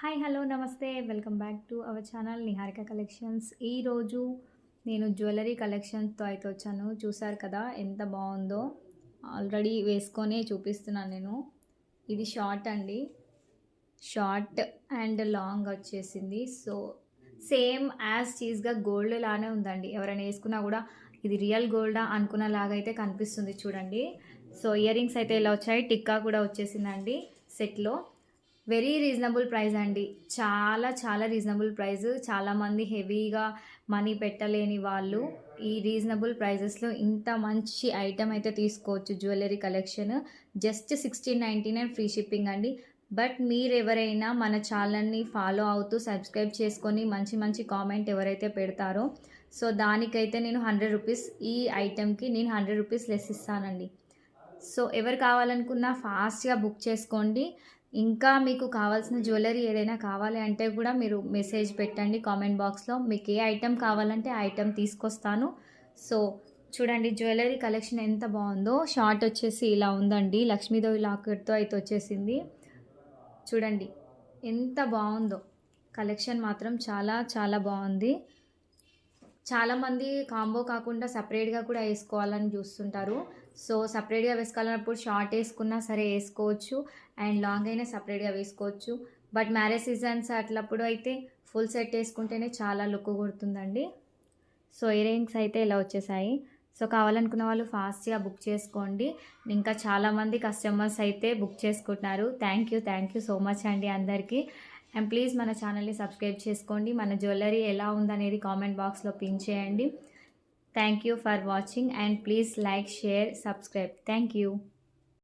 Hi hello నమస్తే welcome back to our channel Niharika collections. ఈరోజు నేను జ్యువెలరీ కలెక్షన్స్తో అయితే వచ్చాను. చూసారు కదా ఎంత బాగుందో. ఆల్రెడీ వేసుకొని చూపిస్తున్నాను నేను. ఇది షార్ట్ అండి, షార్ట్ అండ్ లాంగ్ వచ్చేసింది. సో సేమ్ యాజ్ చీజ్గా గోల్డ్ లానే ఉందండి. ఎవరైనా వేసుకున్నా కూడా ఇది రియల్ గోల్డా అనుకున్నలాగైతే కనిపిస్తుంది చూడండి. సో ఇయర్ రింగ్స్ అయితే ఇలా వచ్చాయి, టిక్కా కూడా వచ్చేసిందండి సెట్లో. వెరీ రీజనబుల్ ప్రైస్ అండి, చాలా చాలా రీజనబుల్ ప్రైస్. చాలామంది హెవీగా మనీ పెట్టలేని వాళ్ళు ఈ రీజనబుల్ ప్రైజెస్లో ఇంత మంచి ఐటమ్ అయితే తీసుకోవచ్చు. Jewellery collection just 1699 free shipping అండి. బట్ మీరు ఎవరైనా మన ఛానల్ని ఫాలో అవుతూ సబ్స్క్రైబ్ చేసుకొని మంచి మంచి కామెంట్ ఎవరైతే పెడతారో సో దానికైతే నేను 100 రూపీస్, ఈ ఐటెంకి నేను 100 రూపీస్ లెస్ ఇస్తానండి. సో ఎవరు కావాలనుకున్నా ఫాస్ట్గా బుక్ చేసుకోండి. ఇంకా మీకు కావాల్సిన జ్యువెలరీ ఏదైనా కావాలి అంటే కూడా మీరు మెసేజ్ పెట్టండి కామెంట్ బాక్స్లో. మీకు ఏ ఐటెం కావాలంటే ఆ ఐటెం తీసుకొస్తాను. సో చూడండి జ్యువెలరీ కలెక్షన్ ఎంత బాగుందో. షార్ట్ వచ్చేసి ఇలా ఉందండి, లక్ష్మీదేవి లాకెట్తో అయితే వచ్చేసింది. చూడండి ఎంత బాగుందో. కలెక్షన్ మాత్రం చాలా చాలా బాగుంది. చాలామంది కాంబో కాకుండా సపరేట్గా కూడా వేసుకోవాలని చూస్తుంటారు. సో సపరేట్గా వేసుకోవాలన్నప్పుడు షార్ట్ వేసుకున్నా సరే వేసుకోవచ్చు, అండ్ లాంగ్ అయినా సపరేట్గా వేసుకోవచ్చు. బట్ మ్యారేజ్ సీజన్స్ అట్లప్పుడు అయితే ఫుల్ సెట్ వేసుకుంటేనే చాలా లుక్ కొడుతుందండి. సో ఇయర్ రింగ్స్ అయితే ఇలా వచ్చేసాయి. సో కావాలనుకున్న వాళ్ళు ఫాస్ట్గా బుక్ చేసుకోండి. ఇంకా చాలామంది కస్టమర్స్ అయితే బుక్ చేసుకుంటున్నారు. థ్యాంక్ యూ సో మచ్ అండి అందరికీ. అండ్ ప్లీజ్ మన ఛానల్ని సబ్స్క్రైబ్ చేసుకోండి. మన జ్యువెలరీ ఎలా ఉందనేది కామెంట్ బాక్స్లో పిన్ చేయండి. Thank you for watching and please like, share, subscribe. Thank you.